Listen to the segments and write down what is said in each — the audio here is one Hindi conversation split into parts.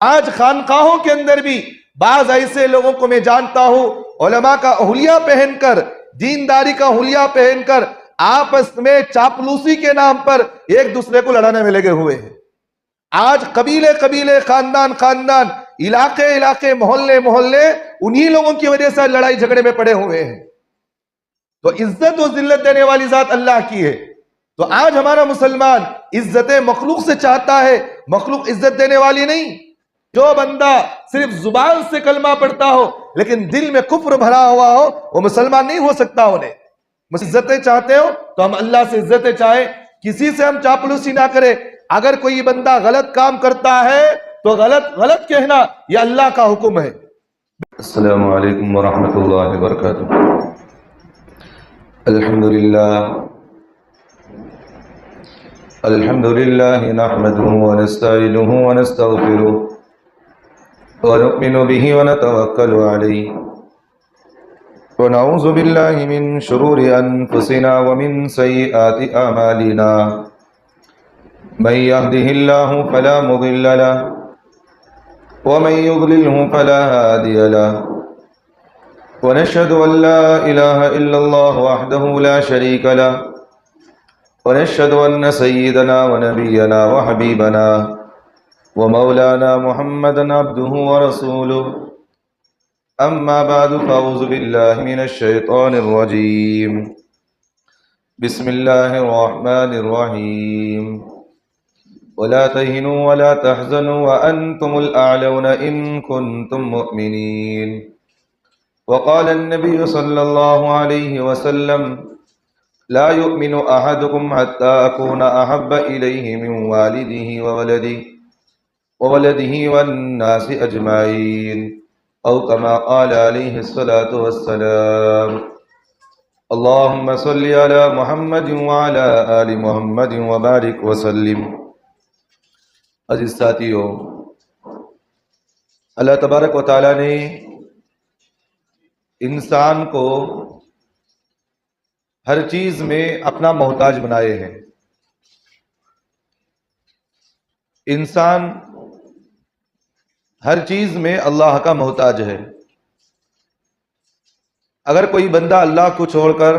आज खानकाहों के अंदर भी बाज ऐसे लोगों को मैं जानता हूं, उलमा का हुलिया पहनकर, दीनदारी का हुलिया पहनकर आपस में चापलूसी के नाम पर एक दूसरे को लड़ाने में लगे हुए हैं। आज कबीले कबीले, खानदान खानदान, इलाके इलाके, मोहल्ले मोहल्ले उन्हीं लोगों की वजह से लड़ाई झगड़े में पड़े हुए हैं। तो इज्जत और जिल्लत देने वाली जात अल्लाह की है। तो आज हमारा मुसलमान इज्जत मखलूक से चाहता है, मखलूक इज्जत देने वाली नहीं। जो बंदा सिर्फ जुबान से कलमा पढ़ता हो लेकिन दिल में कुफ्र भरा हुआ हो, वो मुसलमान नहीं हो सकता। उन्हें इज्जतें चाहते हो तो हम अल्लाह से इज्जतें चाहे, किसी से हम चापलूसी ना करें। अगर कोई बंदा गलत काम करता है तो गलत गलत कहना यह अल्लाह का हुक्म है। अस्सलामु अलैकुम वरहमतुल्लाहि वबरकातुहू। अल्हम्दुलिल्लाह नहमदुहु व नस्तईनुहु व नस्तगफिरुह व नु'मिनु बिही व नतवक्कलु अलैहि व नऊज़ु बिल्लाहि मिन शुरूरि अनफुसिना व मिन सय्यिआति अमालिना। मन यहदिहिल्लाहु फला मुदिल्ल लहु व मन युद्लिल्हु फला हादिय लहु व नशहदु अन ला इलाहा इल्लल्लाह वहदहु ला शरीका लहु व नशहदु अन्न सय्यिदना व नबियना व हबीबना व मौलाना मुहम्मदन अब्दुहु व रसूलुहु। अम्मा बअदु फ़अऊज़ु बिल्लाहि मिनश शैतानिर रजीम। बिस्मिल्लाहिर रहमानिर रहीम। वला तहिनु वला तहज़नु व अंतुमुल अअलौना इन कुंतुम मुमिनीन। वक़ाल अन्नबिय्यु सल्लल्लाहु अलैहि वसल्लम ला युमिनु अहदुकुम हत्ता अकूना अहब्ब इलैहि मिन वालिदिही व वलदिही वन्नासि अजमाइन औ कमा क़ाल अलैहि स्सलातु वस्सलाम। अल्लाहुम्मा सल्लि अला मुहम्मदिन व अला आलि मुहम्मदिन व बारिक व सल्लिम। अज़ीज़ साथियों, अल्लाह तबारक व तआला ने इंसान को हर चीज में अपना मोहताज बनाए हैं। इंसान हर चीज में अल्लाह का मोहताज है। अगर कोई बंदा अल्लाह को छोड़कर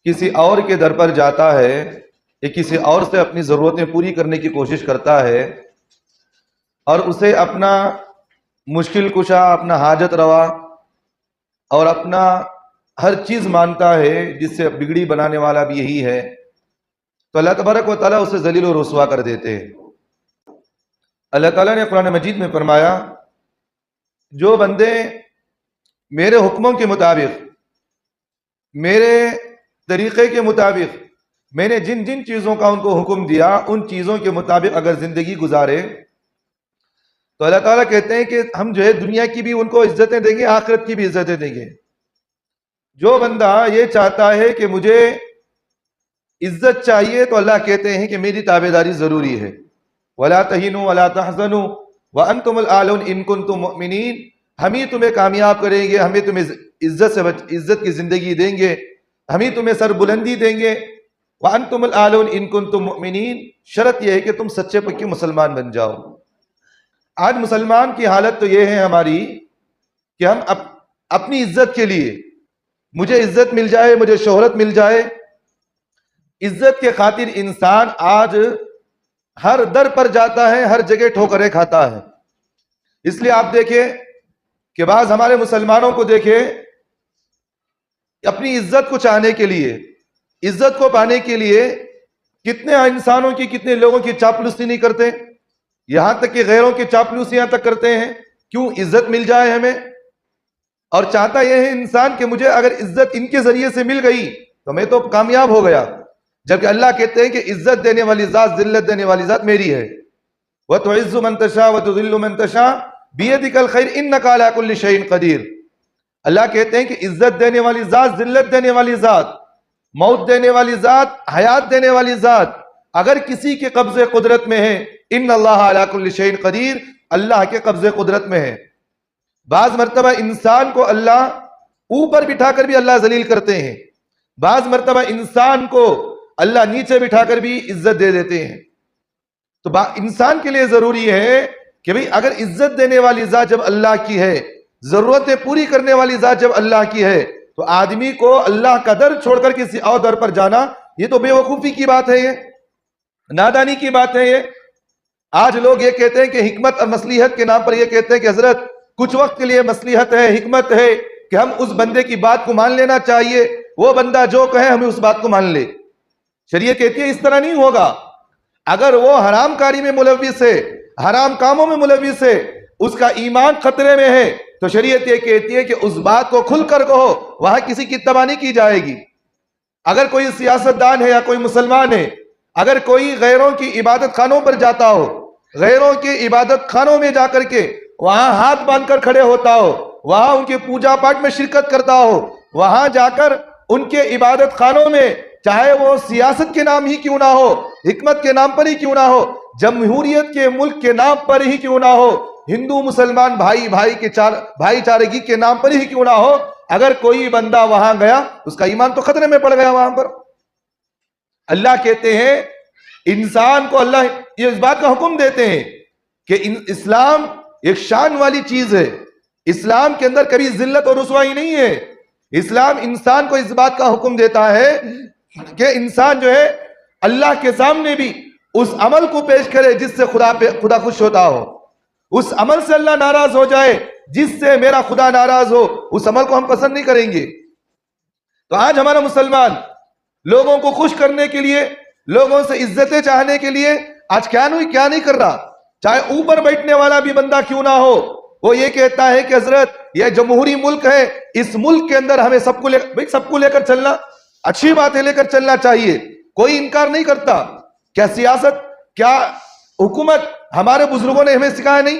किसी और के दर पर जाता है या किसी और से अपनी जरूरतें पूरी करने की कोशिश करता है और उसे अपना मुश्किल कुशा, अपना हाजत रवा और अपना हर चीज मानता है, जिससे बिगड़ी बनाने वाला भी यही है, तो अल्लाह तबारक व तआला उसे जलील और रुसवा कर देते हैं। अल्लाह ताला ने कुरान मजीद में फरमाया, जो बंदे मेरे हुक्मों के मुताबिक, मेरे तरीक़े के मुताबिक, मैंने जिन जिन चीज़ों का उनको हुक्म दिया उन चीज़ों के मुताबिक अगर ज़िंदगी गुजारे तो अल्लाह ताला कहते हैं कि हम जो है दुनिया की भी उनको इज्जतें देंगे, आखिरत की भी इज्जतें देंगे। जो बंदा ये चाहता है कि मुझे इज्जत चाहिए तो अल्लाह कहते हैं कि मेरी ताबेदारी ज़रूरी है। वला तहिनु वला तहज़नु व अंतुमुल आलून इन कुंतुम मुमिनीन। हम ही तुम्हें कामयाब करेंगे, हम ही तुम्हें इज्जत की ज़िंदगी देंगे, हम ही तुम्हें सरबुलंदी देंगे। व अंतुमुल आलून इन कुंतुम मुमिनीन। शर्त यह है कि तुम सच्चे पक्के मुसलमान बन जाओ। आज मुसलमान की हालत तो यह है हमारी कि हम अपनी इज्जत के लिए, मुझे इज्जत मिल जाए, मुझे शोहरत मिल जाए, इज्जत के खातिर इंसान आज हर दर पर जाता है, हर जगह ठोकरें खाता है। इसलिए आप देखें कि बाज हमारे मुसलमानों को देखें, अपनी इज्जत को चाहने के लिए, इज्जत को पाने के लिए कितने इंसानों की, कितने लोगों की चापलूसी नहीं करते, यहां तक कि गैरों की चापलूसियां तक करते हैं। क्यों? इज्जत मिल जाए हमें। और चाहता यह है इंसान कि मुझे अगर इज्जत इनके जरिए से मिल गई तो मैं तो कामयाब हो गया। जबकि अल्लाह कहते हैं कि इज्जत देने वाली जात, जिल्लत देने वाली जात मेरी है। व तुइज़्ज़ु मन तशा व तुज़िल्लु मन तशा बियदिकल खैर इन्नका अला कुल्लि शैइन क़दीर। अल्लाह कहते हैं कि इज्जत देने वाली जात, जिल्लत देने वाली जात, मौत देने वाली जात, हयात देने वाली जात अगर किसी के कब्जे कुदरत में है, इन्नल्लाह अला कुल्लि शैइन क़दीर, अल्लाह के कब्जे कुदरत में है। बाज मर्तबा इंसान को अल्लाह ऊपर बिठाकर भी अल्लाह जलील करते हैं, बाज मर्तबा इंसान को अल्लाह नीचे बिठाकर भी इज्जत दे देते हैं। तो इंसान के लिए जरूरी है कि भाई अगर इज्जत देने वाली जात जब अल्लाह की है, जरूरतें पूरी करने वाली जात जब अल्लाह की है, तो आदमी को अल्लाह का दर छोड़कर किसी और दर पर जाना, ये तो बेवकूफी की बात है, ये नादानी की बात है। ये आज लोग ये कहते हैं कि हिकमत और मसलिहत के नाम पर ये कहते हैं कि हजरत कुछ वक्त के लिए मसलिहत है, हिकमत है कि हम उस बंदे की बात को मान लेना चाहिए, वो बंदा जो कहे हमें उस बात को मान ले। शरीयत कहती है इस तरह नहीं होगा। अगर वो हराम कारी में मुलविस है, हराम कामों में मुलविस है, उसका ईमान खतरे में है, तो शरीयत ये कहती है कि उस बात को खुलकर कहो, वहां किसी की इत्तबा नहीं की जाएगी। अगर कोई सियासतदान है या कोई मुसलमान है, अगर कोई गैरों की इबादत खानों पर जाता हो, गैरों के इबादत खानों में जाकर के वहां हाथ बांधकर खड़े होता हो, वहां उनके पूजा पाठ में शिरकत करता हो, वहां जाकर उनके इबादत खानों में, चाहे वो सियासत के नाम ही क्यों ना हो, हिकमत के नाम पर ही क्यों ना हो, जमहूरियत के मुल्क के नाम पर ही क्यों ना हो, हिंदू मुसलमान भाई भाई के भाईचारगी के नाम पर ही क्यों ना हो, अगर कोई बंदा वहां गया उसका ईमान तो खतरे में पड़ गया वहां पर। अल्लाह कहते हैं इंसान को, अल्लाह ये इस बात का हुक्म देते हैं कि इस्लाम एक शान वाली चीज है, इस्लाम के अंदर कभी जिल्लत और रुसवाई नहीं है। इस्लाम इंसान को इस बात का हुक्म देता है कि इंसान जो है अल्लाह के सामने भी उस अमल को पेश करे जिससे खुदा खुश होता हो, उस अमल से अल्लाह नाराज हो जाए जिससे मेरा खुदा नाराज हो, उस अमल को हम पसंद नहीं करेंगे। तो आज हमारा मुसलमान लोगों को खुश करने के लिए, लोगों से इज्जतें चाहने के लिए आज क्या नहीं कर रहा। चाहे ऊपर बैठने वाला भी बंदा क्यों ना हो, वो ये कहता है कि हजरत यह जमहूरी मुल्क है, इस मुल्क के अंदर हमें सबको लेकर चलना अच्छी बात है, लेकर चलना चाहिए, कोई इनकार नहीं करता। क्या सियासत, क्या हुकूमत हमारे बुजुर्गों ने हमें सिखाया नहीं?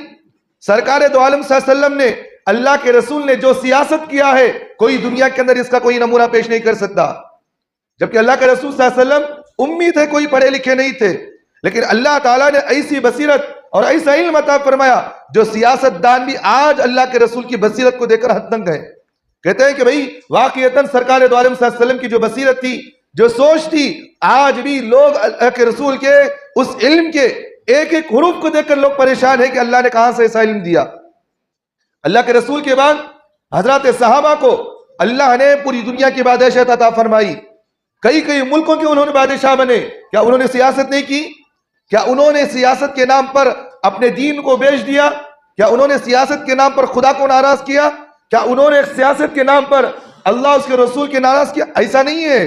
सरकार दो आलम सल्लल्लाहु अलैहि वसल्लम ने, अल्लाह के रसूल ने जो सियासत किया है, कोई दुनिया के अंदर इसका कोई नमूना पेश नहीं कर सकता। जबकि अल्लाह के रसूल सल्लल्लाहु अलैहि वसल्लम उम्मी थे, कोई पढ़े लिखे नहीं थे, लेकिन अल्लाह ताला ने ऐसी बसीरत और ऐसा इल्म अता फरमाया जो सियासतदान भी आज अल्लाह के रसूल की बसीरत को देखकर हतदंग है। कहते हैं कि भाई वाकईतन सरकार दो आलम सल्लल्लाहु अलैहि वसल्लम की जो बसीरत थी, जो सोच थी, आज भी लोग अल्लाह के रसूल के उस इल्म के एक एक हुरूफ को देखकर लोग परेशान है कि अल्लाह ने कहां से ऐसा इल्म दिया। अल्लाह के रसूल के बाद हजरत सहाबा को अल्लाह ने पूरी दुनिया की बादशाह अता फरमाई, कई कई मुल्कों के उन्होंने बादशाह बने। क्या उन्होंने सियासत नहीं की? क्या उन्होंने सियासत के नाम पर अपने दीन को बेच दिया? क्या उन्होंने सियासत के नाम पर खुदा को नाराज किया? क्या उन्होंने सियासत के नाम पर अल्लाह उसके रसूल के नाराज किया? ऐसा नहीं है।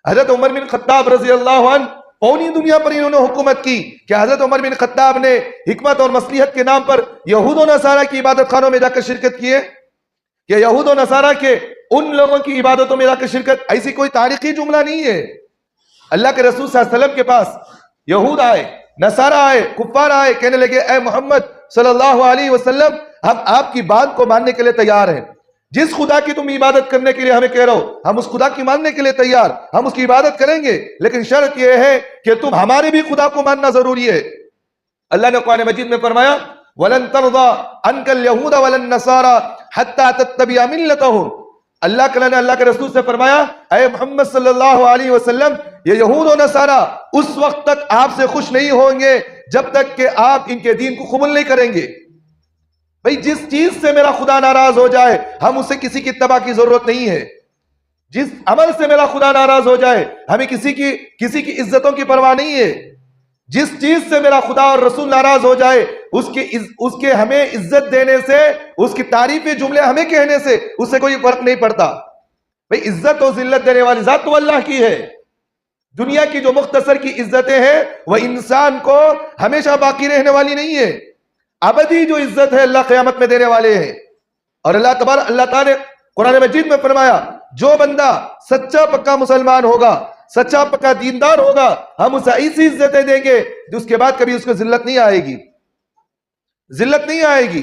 हजरत उमर बिन खत्ताब रजी अल्लाह अन्हु पौनी दुनिया पर इन्होंने हुकूमत की। क्या हजरत उमर बिन खत्ताब ने हिकमत और मसलिहत के नाम पर यहूद और नसारा की इबादत खानों में जाकर शिरकत की है? क्या यहूद और नसारा के उन लोगों की इबादतों में जाकर शिरकत, ऐसी कोई तारीखी जुमला नहीं है। अल्लाह के रसूल सल्लल्लाहु अलैहि वसल्लम के पास यहूद आए, नसारा आए, कुफ्फार आए, कहने लगे ए मोहम्मद सल्लल्लाहु अलैहि वसल्लम, हम आपकी बात को मानने के लिए तैयार हैं। जिस खुदा की तुम इबादत करने के लिए हमें कह रहे हो, हम उस खुदा की मानने के लिए तैयार, हम उसकी इबादत करेंगे, लेकिन शर्त यह है कि तुम हमारे भी खुदा को मानना जरूरी है। अल्लाह ने कुरान मजीद में फरमाया वलन तर्दा अनकल यहूदा वलन नसारा हत्ता तत्तबिया मिल्लतहुम। अल्लाह ने अल्लाह के रसूल से फरमाया ऐ मोहम्मद सल्लल्लाहु अलैहि वसल्लम, ये यहूद और नसारा उस वक्त तक आपसे खुश नहीं होंगे जब तक कि आप इनके दीन को कबूल नहीं करेंगे। भाई जिस चीज से मेरा खुदा नाराज हो जाए, हम उससे किसी की इत्तबा की जरूरत नहीं है। जिस अमल से मेरा खुदा नाराज हो जाए, हमें किसी की इज्जतों की परवाह नहीं है। जिस चीज से मेरा खुदा और रसूल नाराज हो जाए, उसके हमें इज्जत देने से, उसकी तारीफे जुमले हमें कहने से उससे कोई फर्क नहीं पड़ता। भाई इज्जत और जिल्लत देने वाली जात तो अल्लाह की है। दुनिया की जो मुख्तसर की इज्जतें हैं वह इंसान को हमेशा बाकी रहने वाली नहीं है। अबदी जो इज्जत है अल्लाह क़यामत में देने वाले हैं। और अल्लाह ताला ने कुरान मजीद में फरमाया जो बंदा सच्चा पक्का मुसलमान होगा, सच्चा पक्का दीनदार होगा, हम उसे ऐसी इज्जतें देंगे जो उसके बाद कभी उसको जिल्लत नहीं आएगी, जिल्लत नहीं आएगी।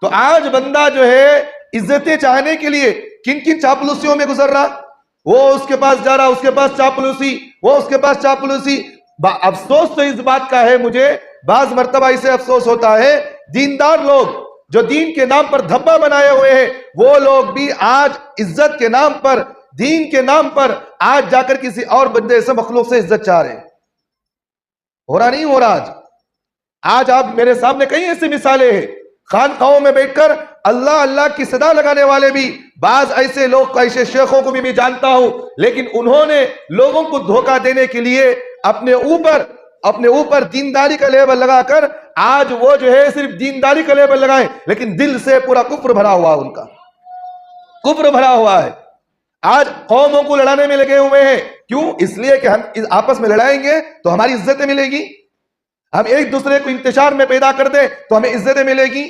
तो आज बंदा जो है इज्जतें चाहने के लिए किन किन चापलूसियों में गुजर रहा, वो उसके पास जा रहा, उसके पास चापलूसी, वो उसके पास चापलूसी। अफसोस तो इस बात का है, मुझे बाज मर्तबा इसे अफसोस होता है, दीनदार लोग जो दीन के नाम पर धब्बा बनाए हुए हैं, वो लोग भी आज इज्जत के नाम पर, दीन के नाम पर आज जाकर किसी और बंदे से, मखलूक से इज्जत चाह रहे। हो रहा नहीं हो रहा आज। आज आप मेरे सामने कई ऐसी मिसालें हैं, खानकाहों में बैठकर अल्लाह अल्लाह की सदा लगाने वाले भी बाज ऐसे लोग, ऐसे शेखों को भी मैं जानता हूं, लेकिन उन्होंने लोगों को धोखा देने के लिए अपने ऊपर दीनदारी का लेबल लगाकर आज वो जो है सिर्फ दीनदारी का लेबल लगाए, लेकिन दिल से पूरा कुफ्र भरा हुआ, उनका कुफ्र भरा हुआ है। आज कौमों को लड़ाने में लगे हुए हैं। क्यों? इसलिए कि हम आपस में लड़ाएंगे तो हमारी इज्जतें मिलेगी, हम एक दूसरे को इंतशार में पैदा कर दे तो हमें इज्जतें मिलेगी।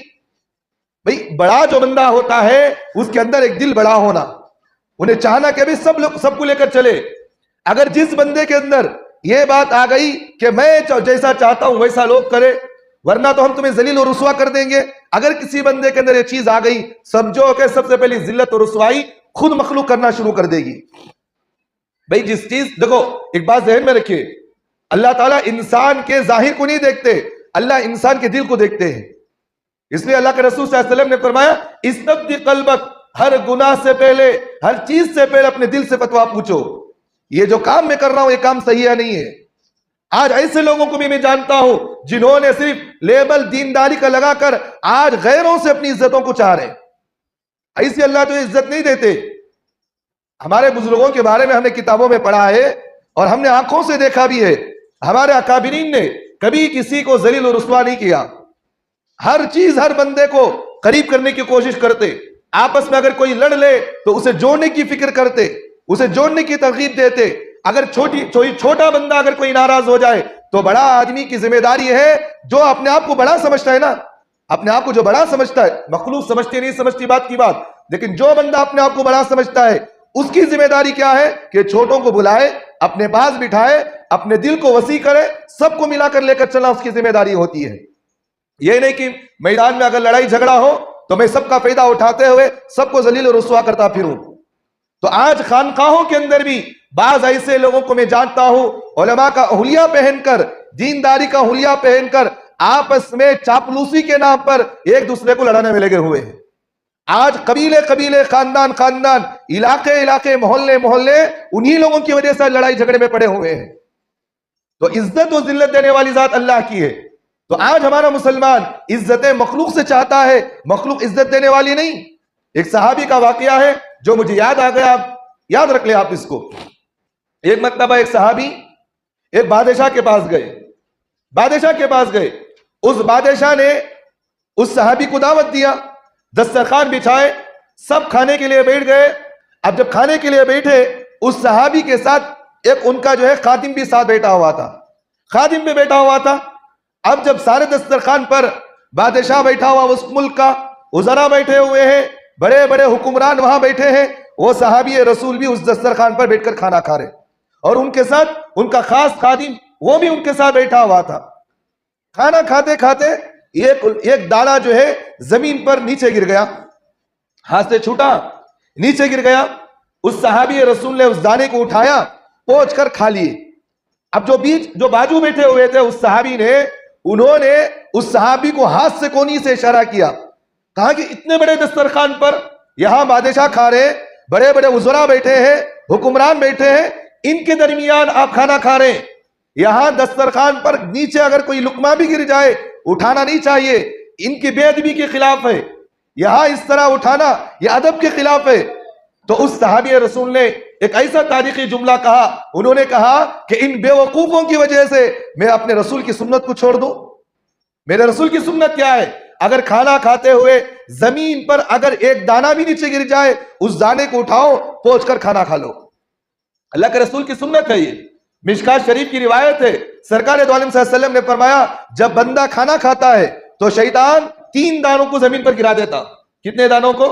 भाई बड़ा जो बंदा होता है उसके अंदर एक दिल बड़ा होना, उन्हें चाहना कि अभी सब लोग सबको लेकर चले। अगर जिस बंदे के अंदर यह बात आ गई कि मैं जैसा चाहता हूं वैसा लोग करे, वरना तो हम तुम्हें जलील और रुसवा कर देंगे, अगर किसी बंदे के अंदर यह चीज आ गई, समझो कि सबसे पहली जिल्लत और रुसवाई खुद मखलूक करना शुरू कर देगी। भाई जिस चीज, देखो एक बात ज़हन में रखिए, अल्लाह ताला इंसान के जाहिर को नहीं देखते, अल्लाह इंसान के दिल को देखते हैं। इसलिए अल्लाह के रसूल सल्लल्लाहु अलैहि वसल्लम ने फरमाया, इस्तफ्ती क़ल्बक, हर गुनाह से पहले, हर चीज से पहले अपने दिल से फतवा पूछो, ये जो काम मैं कर रहा हूं ये काम सही है नहीं है। आज ऐसे लोगों को भी मैं जानता हूं जिन्होंने सिर्फ लेबल दीनदारी का लगाकर आज गैरों से अपनी इज्जतों को चाह रहे। ऐसे अल्लाह तो इज्जत नहीं देते। हमारे बुजुर्गों के बारे में हमने किताबों में पढ़ा है और हमने आंखों से देखा भी है, हमारे अकाबिरीन ने कभी किसी को जलील और रुसवा नहीं किया। हर चीज हर बंदे को करीब करने की कोशिश करते, आपस में अगर कोई लड़ ले तो उसे जोड़ने की फिक्र करते, उसे जोड़ने की तरगीब देते। अगर छोटा बंदा अगर कोई नाराज हो जाए तो बड़ा आदमी की जिम्मेदारी है, जो अपने आप को बड़ा समझता है ना, अपने आप को जो बड़ा समझता है, मखलूक समझती नहीं समझती बात की बात, लेकिन जो बंदा अपने आप को बड़ा समझता है उसकी जिम्मेदारी क्या है कि छोटों को बुलाए, अपने पास बिठाए, अपने दिल को वसी करे, सबको मिलाकर लेकर चलना उसकी जिम्मेदारी होती है। यह नहीं कि मैदान में अगर लड़ाई झगड़ा हो तो मैं सबका फायदा उठाते हुए सबको जलील और रुसवा करता फिरूं। तो आज खानकाहों के अंदर भी बाज ऐसे लोगों को मैं जानता हूं, उलमा का हुलिया पहनकर, दीनदारी का हुलिया पहनकर आपस में चापलूसी के नाम पर एक दूसरे को लड़ाने में लगे हुए हैं। आज कबीले कबीले, खानदान खानदान, इलाके इलाके, मोहल्ले मोहल्ले उन्हीं लोगों की वजह से लड़ाई झगड़े में पड़े हुए हैं। तो इज्जत और जिल्लत देने वाली जात अल्लाह की है। तो आज हमारा मुसलमान इज्जतें मखलूक से चाहता है, मखलूक इज्जत देने वाली नहीं। एक सहाबी का वाकया है जो मुझे याद आ गया, आप याद रख ले आप इसको। एक मरतबा एक सहाबी एक बादशाह के पास गए, बादशाह के पास गए, उस बादशाह ने उस सहाबी को दावत दिया, दस्तरखान बिछाए, सब खाने के लिए बैठ गए। अब जब खाने के लिए बैठे, उस सहाबी के साथ एक उनका जो है खादिम भी साथ बैठा हुआ था, खादिम भी बैठा हुआ था। अब जब सारे दस्तरखान पर बादशाह बैठा हुआ, उस मुल्क का उज़रा बैठे हुए हैं, बड़े बड़े हुक्मरान वहां बैठे हैं, वो सहाबी रसूल भी उस दस्तरखान पर बैठकर खाना खा रहे, और उनके साथ उनका खास खादिम वो भी उनके साथ बैठा हुआ था। खाना खाते खाते एक दाना जो है जमीन पर नीचे गिर गया, हाथ से छूटा, नीचे गिर गया। उस सहाबी रसूल ने उस दाने को उठाया, पोंछ कर खा लिए। अब जो बाजू बैठे हुए थे उस सहाबी ने, उन्होंने उस सहाबी को हाथ से कोनी से इशारा किया, कहा कि इतने बड़े दस्तरखान पर यहां बादशाह खा रहे, बड़े बड़े उज़रा बैठे हैं, हुक्मरान बैठे हैं, इनके दरमियान आप खाना खा रहे हैं। यहां दस्तरखान पर नीचे अगर कोई लुकमा भी गिर जाए उठाना नहीं चाहिए, इनकी बेअदबी के खिलाफ है, यहां इस तरह उठाना यह अदब के खिलाफ है। तो उस सहाबी रसूल ने एक ऐसा तारीखी जुमला कहा, उन्होंने कहा कि इन बेवकूफों की वजह से मैं अपने रसूल की सुन्नत को छोड़ दूं। मेरे रसूल की सुन्नत क्या है? अगर खाना खाते हुए जमीन पर अगर एक दाना भी नीचे गिर जाए, उस दाने को उठाओ, पोंछ कर खाना खा लो। अल्लाह के रसूल की सुन्नत है। ये मिशकात शरीफ की रिवायत है, सरकार दो आलम सल्लल्लाहु अलैहि वसल्लम ने फरमाया, जब बंदा खाना खाता है तो शैतान 3 दानों को जमीन पर गिरा देता। कितने दानों को?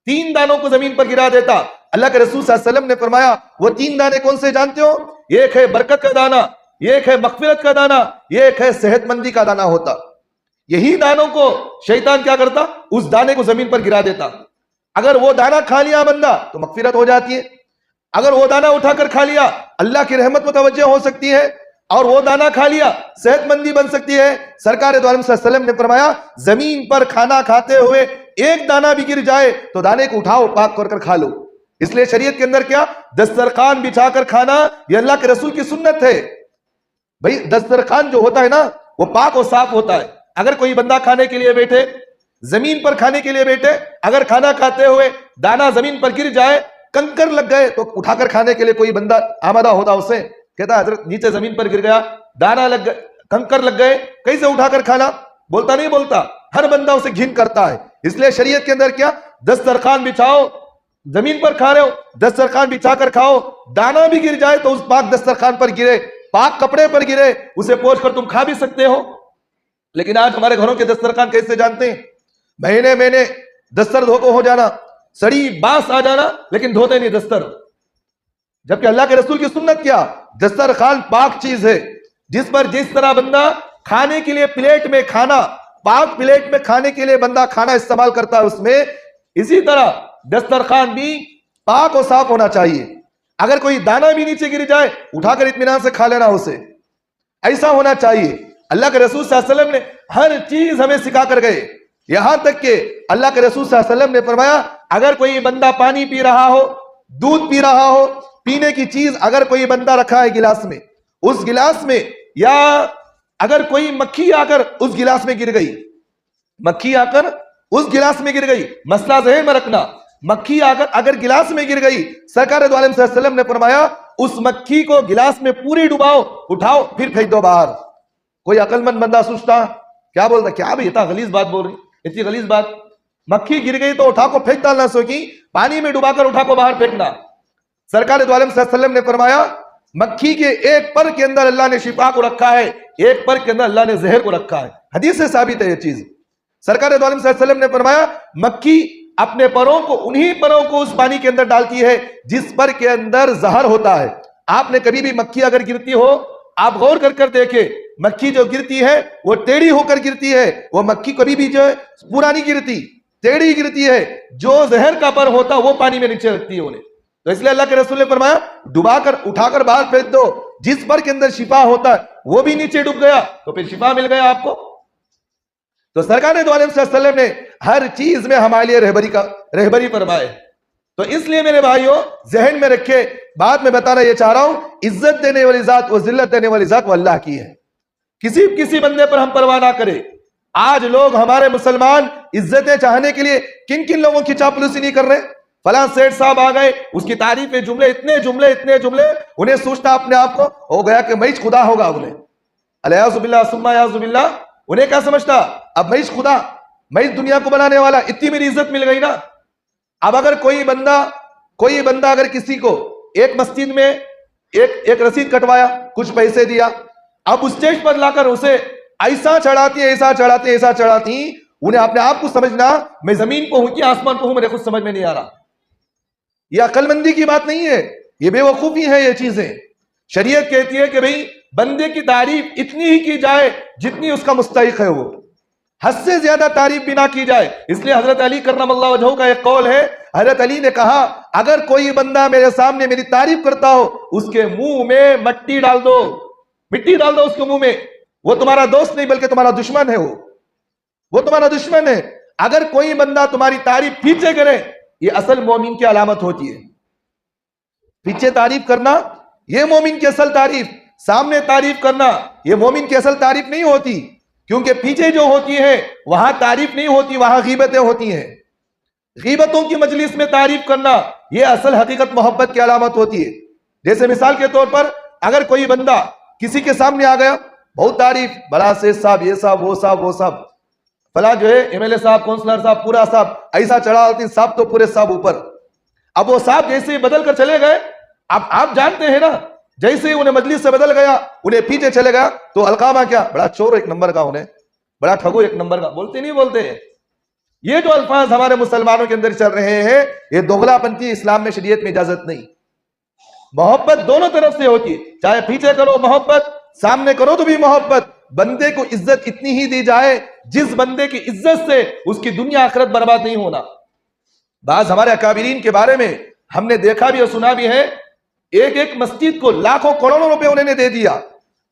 3 दानों को जमीन पर गिरा देता। अल्लाह के रसूल सल्लल्लाहु अलैहि वसल्लम ने फरमाया, वो 3 दाने कौन से जानते हो? एक है बरकत का दाना, एक है मगफिरत का दाना, एक है सेहतमंदी का दाना होता। यही दानों को शैतान क्या करता? उस दाने को जमीन पर गिरा देता। अगर वो दाना खा लिया बंदा तो मगफिरत हो जाती है, अगर वो दाना उठाकर खा लिया अल्लाह की रहमत मुतवज्जह हो सकती है, और वो दाना खा लिया सेहतमंदी बन सकती है। सरकार दो आलम सल्लल्लाहु अलैहि वसल्लम ने फरमाया, जमीन पर खाना खाते हुए एक दाना भी गिर जाए तो दाने को उठाओ, पाक कर खा लो। इसलिए शरीयत के अंदर क्या? दस्तरखान बिछाकर खाना, यह अल्लाह के रसूल की सुन्नत है। भाई दस्तरखान जो होता है ना, वो पाक और साफ होता है। अगर कोई बंदा खाने के लिए बैठे, जमीन पर खाने के लिए बैठे, अगर खाना खाते हुए दाना जमीन पर गिर जाए, कंकर लग गए, तो उठाकर खाने के लिए कोई बंदा आमादा होता, उससे कहता हजरत नीचे जमीन पर गिर गया, दाना लग गए, कंकर लग गए, कैसे उठाकर खाना? बोलता नहीं बोलता, हर बंदा उसे घिन करता है। इसलिए शरीयत के अंदर क्या, दस्तरखान बिछाओ, जमीन पर खा रहे हो, दस्तरखान बिछाकर खाओ, दाना भी गिर जाए तो उस पाक दस्तरखान पर गिरे, पाक कपड़े पर गिरे, उसे पोंछ कर तुम खा भी सकते हो। लेकिन आज हमारे घरों के दस्तरखान कैसे जानते हैं? महीने महीने दस्तर धोको हो जाना, सड़ी बांस आ जाना, लेकिन धोते नहीं दस्तर। जबकि अल्लाह के रसूल की सुन्नत क्या, दस्तरखान पाक चीज है, जिस पर जिस तरह बंदा खाने के लिए प्लेट में खाना, पाक प्लेट में खाने के लिए बंदा खाना इस्तेमाल करता है उसमें, इसी तरह दस्तरखान भी पाक और साफ होना चाहिए। अगर कोई दाना भी नीचे गिर जाए, उठाकर इत्मीनान से खा लेना उसे, ऐसा होना चाहिए। अल्लाह के रसूल सल्लल्लाहु अलैहि वसल्लम ने हर चीज हमें सिखा कर गए, यहां तक कि अल्लाह के रसूल सल्लल्लाहु अलैहि वसल्लम ने फरमाया, अगर कोई बंदा पानी पी रहा हो, दूध पी रहा हो, पीने की चीज अगर कोई बंदा रखा है गिलास में, उस गिलास में, या अगर कोई मक्खी आकर उस गिलास में गिर गई, मक्खी आकर उस गिलास में गिर गई, मसला ज़हन में रखना, मक्खी आकर अगर गिलास में गिर गई, सरकार दो आलम सल्लल्लाहु अलैहि वसल्लम ने फरमाया उस मक्खी को गिलास में पूरी डुबाओ, उठाओ, फिर फेंक दो बाहर। कोई अकलमंद बंदा सोचता, क्या बोलता, क्या भाई इतना गलीज बात बोल रही, इतनी गलीज बात, मक्खी गिर गई तो उठा को फेंक डालना, सो की पानी में डुबाकर उठा को बाहर फेंकना। सरकार दो आलम सल्लल्लाहु अलैहि वसल्लम ने फरमाया मक्खी के एक पर के अंदर अल्लाह ने शिफा को रखा है, एक पर के अंदर अल्लाह ने जहर को रखा है। हदीस से साबित है ये चीज। सरकार दो आलम सल्लल्लाहु अलैहि वसल्लम ने फरमाया मक्खी अपने परों को, उन्हीं परों को उस पानी के अंदर डालती है जिस पर के अंदर जहर होता है। आपने कभी भी मक्खी अगर गिरती हो, आप गौर कर कर देखे, मक्खी जो गिरती है वो टेढ़ी होकर गिरती है, वो मक्खी कभी भी जो है पूरा नहीं गिरती, टेढ़ी गिरती है। जो जहर का पर होता वो पानी में नीचे रखती है उन्हें। तो इसलिए अल्लाह के रसूल ने फरमाया डुबाकर उठाकर बाहर फेंक दो, जिस पर के अंदर शिफा होता है वो भी नीचे डूब गया तो फिर शिफा मिल गया आपको। तो सरकार दो आलम सल्लल्लाहु अलैहि वसल्लम ने हर चीज में हमारे लिए रहबरी फरमाए। तो इसलिए मेरे भाइयों जहन में रखे, बात में बताना ये चाह रहा हूं, इज्जत देने वाली जात और जिल्लत देने वाली जात वो अल्लाह की है। किसी बंदे पर हम परवाह ना करें। आज लोग हमारे मुसलमान इज्जतें चाहने के लिए किन किन लोगों की चापलूसी नहीं कर रहे। फलां सेठ साहब आ गए, उसकी तारीफ में इतने जुमले, उन्हें सोचना अपने आप को हो गया कि मैं खुदा होगा। उन्हें अलयाजुबिल्लाह सुम्मा याजुबिल्लाह, उन्हें क्या समझता, अब मैं खुदा, मैं दुनिया को बनाने वाला, इतनी मेरी इज्जत मिल गई ना। अब अगर कोई बंदा अगर किसी को एक मस्जिद में एक रसीद कटवाया, कुछ पैसे दिया, अब उस स्टेज पर लाकर उसे ऐसा चढ़ाती, उन्हें अपने आप को समझना मैं जमीन पर हूं कि आसमान पर हूं, मेरे कुछ समझ में नहीं आ रहा। यह अकलमंदी की बात नहीं है, यह बेवकूफी है। ये चीजें शरीयत कहती है कि भाई बंदे की तारीफ इतनी ही की जाए जितनी उसका मुस्तहिक है, वो हद से ज्यादा तारीफ भी ना की जाए। इसलिए हजरत अली करमल्लाहु वजहू का एक कौल है, हजरत अली ने कहा अगर कोई बंदा मेरे सामने मेरी तारीफ करता हो, उसके मुंह में मिट्टी डाल दो उसके मुंह में। वो तुम्हारा दोस्त नहीं बल्कि तुम्हारा दुश्मन है, वो तुम्हारा दुश्मन है। अगर कोई बंदा तुम्हारी तारीफ पीछे करे, ये असल मोमिन की अलामत होती है। पीछे तारीफ करना ये मोमिन की असल तारीफ, सामने तारीफ करना ये मोमिन की असल तारीफ नहीं होती। क्योंकि पीछे जो होती है वहां तारीफ नहीं होती, वहां गीबतें होती हैं। गीबतों की मजलिस में तारीफ करना ये असल हकीकत मोहब्बत की अलामत होती है। जैसे मिसाल के तौर पर अगर कोई बंदा किसी के सामने आ गया, बहुत तारीफ, बड़ा सेठ साहब, ये साहब, वो साहब, फला जो है एमएलए साहब, काउंसलर साहब, पूरा साहब, ऐसा चढ़ा साहब तो पूरे साहब ऊपर। अब वो साहब जैसे बदल कर चले गए, अब आप जानते हैं ना, जैसे उन्हें मजलिस से बदल गया, उन्हें पीछे चले गया, तो अलकामा क्या, बड़ा चोर एक नंबर का, उन्हें बड़ा ठगो एक नंबर का, बोलते नहीं बोलते हैं। ये जो अल्फाज हमारे मुसलमानों के अंदर चल रहे हैं, ये दोगलापंथी इस्लाम में, शरीयत में इजाजत नहीं। मोहब्बत दोनों तरफ से होती है, चाहे पीछे करो मोहब्बत, सामने करो तो भी मोहब्बत। बंदे को इज्जत इतनी ही दी जाए जिस बंदे की इज्जत से उसकी दुनिया आखिरत बर्बाद नहीं होना। बाज हमारे अकाबिरीन के बारे में हमने देखा भी और सुना भी है, एक मस्जिद को लाखों करोड़ों रुपए उन्होंने दे दिया,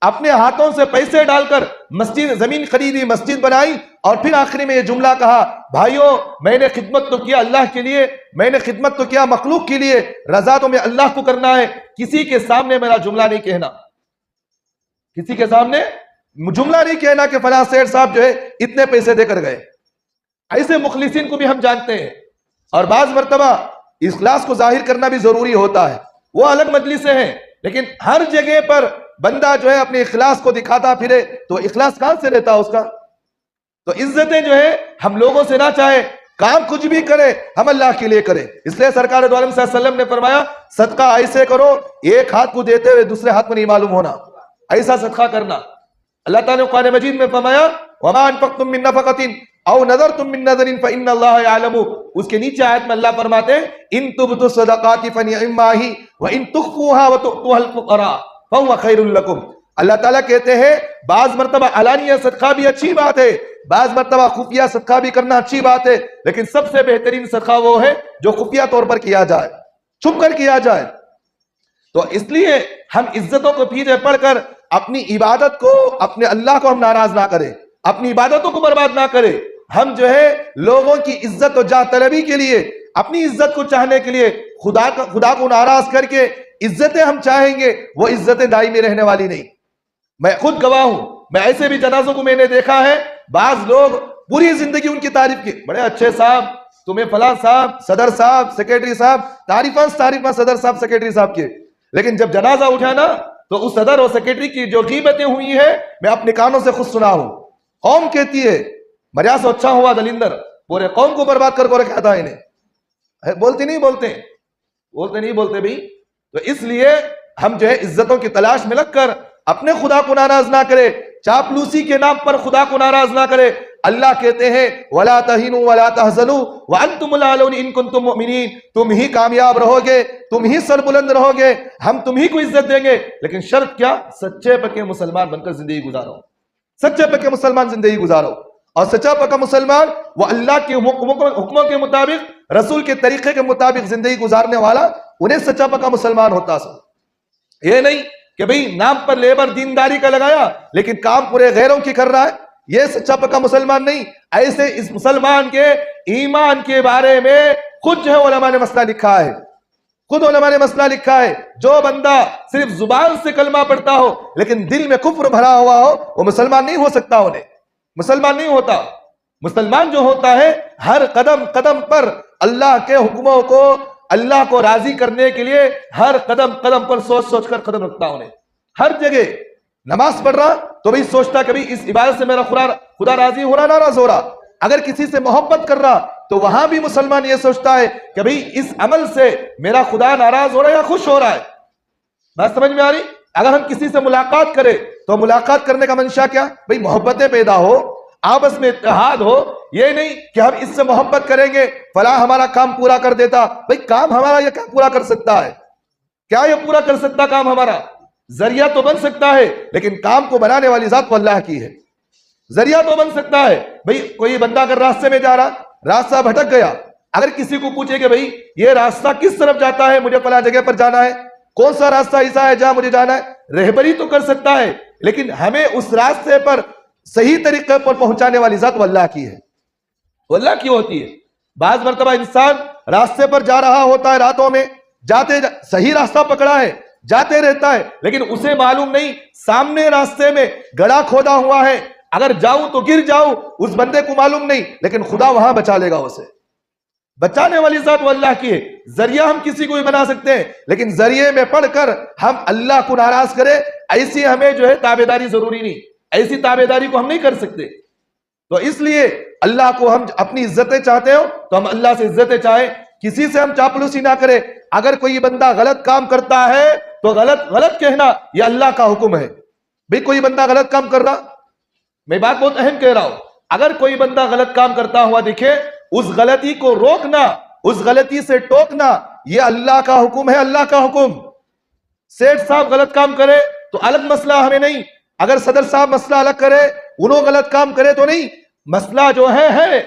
अपने हाथों से पैसे डालकर मस्जिद, जमीन खरीदी, मस्जिद बनाई, और फिर आखिरी में ये जुमला कहा, भाइयों मैंने खिदमत तो किया अल्लाह के लिए, मैंने खिदमत तो किया मखलूक के लिए, रजा तो मैं अल्लाह को करना है, किसी के सामने मेरा जुमला नहीं कहना, किसी के सामने जुमला नहीं कहना कि फलां सेठ साहब जो है इतने पैसे देकर गए। ऐसे मुखलिसीन को भी हम जानते हैं। और बाज मर्तबा इखलास को जाहिर करना भी जरूरी होता है, वो अलग मजलिस है, लेकिन हर जगह पर बंदा जो है अपने इखलास को दिखाता फिरे तो इखलास कहां से रहता उसका। तो इज्जतें जो है हम लोगों से ना चाहे, काम कुछ भी करे हम अल्लाह के लिए करें। इसलिए सरकार दो आलम सल्लल्लाहु अलैहि वसल्लम ने फरमाया सदका ऐसे करो एक हाथ को देते हुए दूसरे हाथ को नहीं मालूम होना, ऐसा सदका करना। अल्लाह ताला ने कुरान मजीद में फरमाया वमा अनफक़्तुम मिन नफ़क़तिन औ नज़रतुम मिन नज़रिन फ़इन्नल्लाह यअलमु। उसके नीचे आयत में अल्लाह फरमाते इन तुब्तु सदक़ाति फ़निअम्मा ही व इन तुख़्फ़ूहा व तु'तुहल फ़ुक़रा फ़हुव ख़ैरुल लकुम। अल्लाह ताला कहते हैं बाज मर्तबा अलानिया सदका भी अच्छी बात है, बाज मर्तबा खुफिया सदका भी करना अच्छी बात है, लेकिन सबसे बेहतरीन सदका वो है जो खुफिया तौर पर किया जाए, छुप कर किया जाए। तो इसलिए हम इज्जतों को पीछे पड़कर अपनी इबादत को, अपने अल्लाह को हम नाराज ना करें, अपनी इबादतों को बर्बाद ना करें। हम जो है लोगों की इज्जत और जाह तलबी के लिए, अपनी इज्जत को चाहने के लिए खुदा को नाराज करके इज्जतें हम चाहेंगे, वो इज्जतें दायमी रहने वाली नहीं। मैं खुद गवाह हूं, मैं ऐसे भी जनाजों को मैंने देखा है, बाज लोग पूरी जिंदगी उनकी तारीफ की, बड़े अच्छे साहब, तुम्हें फलां साहब, सदर साहब, सेक्रेटरी साहब, तारीफा सदर साहब, सेक्रेटरी साहब के, लेकिन जब जनाजा उठा ना तो उस सदर और सेक्रेटरी की जो गीबतें हुई है मैं अपने कानों से खुद सुना हूं। कौम कहती है मरिया से अच्छा हुआ दलिंदर, पूरे कौम को बर्बाद कर रखा था इन्हें। बोलते नहीं बोलते भाई। तो इसलिए हम जो है इज्जतों की तलाश में लगकर अपने खुदा को नाराज ना करे, चापलूसी के नाम पर खुदा को नाराज ना करे। अल्लाह कहते हैं वला तहिनु वला तहज़नु व अंतुमुल आलून इन कुंतुम मुमिनीन, तुम ही कामयाब रहोगे, तुम ही सरबुलंद रहोगे, हम तुम ही को इज्जत देंगे, लेकिन शर्त क्या, सच्चे पक्के मुसलमान बनकर जिंदगी गुजारो, सच्चे पक्के मुसलमान जिंदगी गुजारो। और सच्चा पक्का मुसलमान वो अल्लाह के हुक्मों के मुताबिक, रसूल के तरीके के मुताबिक जिंदगी गुजारने वाला, उन्हें सच्चा पक्का मुसलमान होता है। ये नहीं कि भाई नाम पर लेबर दीनदारी का लगाया लेकिन काम पूरे गैरों की कर रहा है, ये सच्चा पक्का मुसलमान नहीं। ऐसे इस मुसलमान के ईमान के बारे में खुद जो है उलमा ने मसला लिखा है, खुद उलमा ने मसला लिखा है, जो बंदा सिर्फ जुबान से कलमा पढ़ता हो लेकिन दिल में कुफ्र भरा हुआ हो वो मुसलमान नहीं हो सकता, उन्हें मुसलमान नहीं होता। मुसलमान जो होता है हर कदम कदम पर अल्लाह के हुक्मों को, अल्लाह को राजी करने के लिए हर कदम कदम पर सोच सोच कर कदम रखता, उन्हें हर जगह नमाज पढ़ रहा तो भाई सोचता कभी इस इबादत से मेरा खुदा राजी हो रहा नाराज हो रहा। अगर किसी से मोहब्बत कर रहा तो वहां भी मुसलमान ये सोचता है कि भाई इस अमल से मेरा खुदा नाराज हो रहा है या खुश हो रहा है। बात समझ में आ रही? अगर हम किसी से मुलाकात करें तो मुलाकात करने का मंशा क्या, भाई मोहब्बतें पैदा हो, आपस में इत्तेहाद हो। ये नहीं कि हम इससे मोहब्बत करेंगे फला हमारा काम पूरा कर देता, भाई काम हमारा ये क्या पूरा कर सकता है, क्या ये पूरा कर सकता काम हमारा? जरिया तो बन सकता है लेकिन काम को बनाने वाली जात तो अल्लाह की है। जरिया तो बन सकता है, भाई कोई बंदा अगर रास्ते में जा रहा, रास्ता भटक गया, अगर किसी को पूछे कि भाई ये रास्ता किस तरफ जाता है, मुझे फला जगह पर जाना है, कौन सा रास्ता ऐसा है जहां मुझे जाना है, रहबरी तो कर सकता है, लेकिन हमें उस रास्ते पर सही तरीके पर पहुंचाने वाली जात वो अल्लाह की है, वो अल्लाह की होती है। बाज मर्तबा इंसान रास्ते पर जा रहा होता है, रातों में सही रास्ता पकड़ा है, जाते रहता है, लेकिन उसे मालूम नहीं सामने रास्ते में गड्ढा खोदा हुआ है, अगर जाऊं तो गिर जाऊं, उस बंदे को मालूम नहीं, लेकिन खुदा वहां बचा लेगा उसे। बचाने वाली जात वो अल्लाह की है। जरिया हम किसी को भी बना सकते हैं, लेकिन जरिए में पढ़कर हम अल्लाह को नाराज करें, ऐसी हमें जो है ताबेदारी जरूरी नहीं, ऐसी ताबेदारी को हम नहीं कर सकते। तो इसलिए अल्लाह को हम अपनी इज्जतें चाहते हो तो हम अल्लाह से इज्जतें चाहें, किसी से हम चापलूसी ना करें। अगर कोई बंदा गलत काम करता है तो गलत गलत कहना यह अल्लाह का हुक्म है। भाई कोई बंदा गलत काम कर रहा, मैं बात बहुत अहम कह रहा हूं, अगर कोई बंदा गलत काम करता हुआ दिखे, उस गलती को रोकना, उस गलती से टोकना, यह अल्लाह का हुक्म है, अल्लाह का हुक्म। सेठ साहब गलत काम करे तो अलग मसला, हमें नहीं। अगर सदर साहब मसला अलग करे, उन्होंने गलत काम करे तो नहीं, मसला जो है।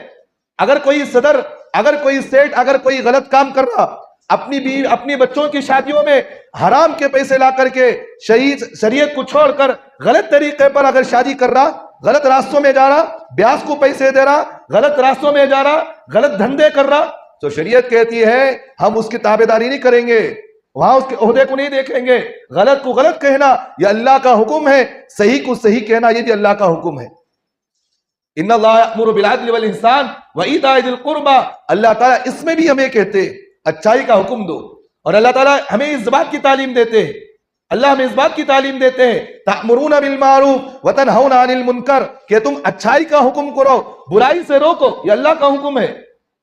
अगर कोई सदर, अगर कोई सेठ, अगर कोई गलत काम कर रहा, अपनी बीवी, अपनी बच्चों की शादियों में हराम के पैसे ला करके शरीयत को छोड़कर गलत तरीके पर अगर शादी कर रहा, गलत रास्तों में जा रहा, ब्यास को पैसे दे रहा, गलत रास्तों में जा रहा, गलत धंधे कर रहा, तो शरीयत कहती है हम उसकी ताबेदारी नहीं करेंगे, वहां उसके ओहदे को नहीं देखेंगे। गलत को गलत कहना यह अल्लाह का हुक्म है, सही को सही कहना यह भी अल्लाह का हुक्म है। इन्नल्लाह यअमुरु बिल अदलि वल इहसान व ईताइ दिल कुर्बा, अल्लाह ताला इसमें भी हमें कहते हैं अच्छाई का हुक्म दो। और अल्लाह ताला हमें इस बात की तालीम देते हैं, अल्लाह हमें इस बात की तालीम देते हैं, तअमुरूना बिल मारूफ व तनहौना अनिल मुनकर, कि तुम अच्छाई का हुक्म करो, बुराई से रोको, ये अल्लाह का हुक्म है।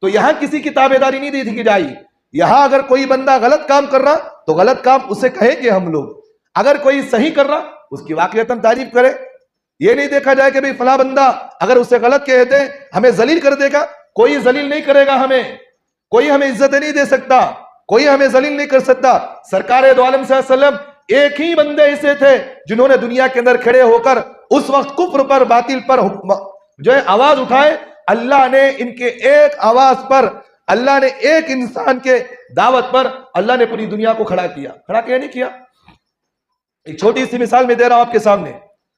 तो यहां किसी की ताबेदारी नहीं दी की जाएगी। यहां अगर कोई बंदा गलत काम कर रहा तो गलत काम उसे कहेंगे हम लोग, अगर कोई सही कर रहा उसकी वाकईतन तारीफ करे। ये नहीं देखा जाए कि भाई फला बंदा अगर उसे गलत कहते हमें जलील कर देगा, कोई जलील नहीं करेगा हमें, कोई हमें इज्जत नहीं दे सकता, कोई हमें जलील नहीं कर सकता। सरकार दो आलम सल्लल्लाहु अलैहि वसल्लम एक ही बंदे ऐसे थे जिन्होंने दुनिया के अंदर खड़े होकर उस वक्त कुफ्र पर, बातिल पर जो है आवाज उठाए। अल्लाह ने इनके एक आवाज पर, अल्लाह ने एक इंसान के दावत पर अल्लाह ने पूरी दुनिया को खड़ा किया। खड़ा किया नहीं किया? एक छोटी सी मिसाल में दे रहा हूं आपके सामने।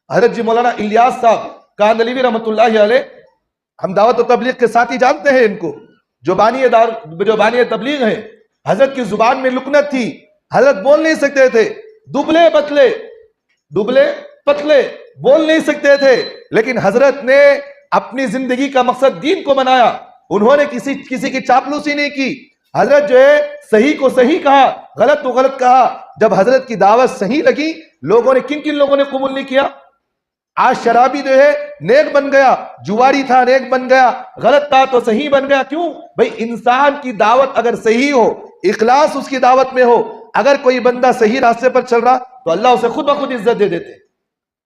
हजरत जी मौलाना इलियास साहब कांदलीवी रहमतुल्लाहि अलैह, हम दावत और तबलीग के साथ ही जानते हैं इनको, जो बानी तबलीग है। हजरत की जुबान में लुकनत थी, हजरत बोल नहीं सकते थे, दुबले पतले बोल नहीं सकते थे, लेकिन हजरत ने अपनी जिंदगी का मकसद दीन को बनाया। उन्होंने किसी की चापलूसी नहीं की। हजरत जो है सही को सही कहा, गलत को गलत कहा। जब हजरत की दावत सही लगी, लोगों ने, किन किन लोगों ने कबूल नहीं किया? आज शराबी जो है नेक बन गया, जुआरी था नेक बन गया, गलत था तो सही बन गया। क्यों भाई? इंसान की दावत अगर सही हो, इखलास उसकी दावत में हो, अगर कोई बंदा सही रास्ते पर चल रहा तो अल्लाह उसे खुद ब खुद इज्जत दे देते।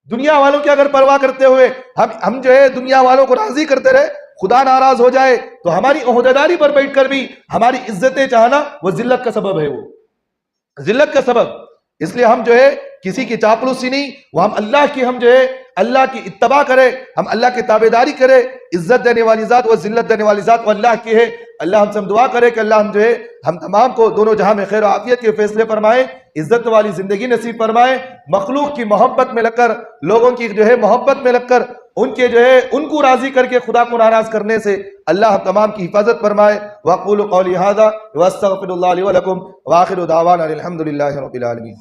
दुनिया वालों की अगर परवाह करते हुए हम जो है दुनिया वालों को राजी करते रहे, खुदा नाराज हो जाए तो हमारी ओहदेदारी पर बैठकर भी हमारी इज्जतें चाहना वो जिल्लत का सबब है, वो जिल्लत का सबब। इसलिए हम जो है किसी की चापलूसी नहीं, वो हम अल्लाह की, हम जो है अल्लाह की इत्तबा करें, हम अल्लाह की ताबेदारी करें। इज्जत देने वाली जात व जिल्लत देने वाली जात वो अल्लाह की है। अल्लाह हमसे हम दुआ करे कि अल्लाह हम जो है हम तमाम को दोनों जहां में खैर आफियत के फैसले फरमाए, इज्जत वाली जिंदगी नसीब फरमाए, मखलूक की मोहब्बत में लगकर, लोगों की जो है मोहब्बत में लगकर, उनके जो है उनको राजी करके खुदा को नाराज करने से अल्लाह हम तमाम की हिफाजत फरमाए। वक़ूलु क़ौली हाज़ा व अस्तग़फिरुल्लाह ली व लकुम व आखिरु दावाना अनिल हम्दुलिल्लाहि रब्बिल आलमीन।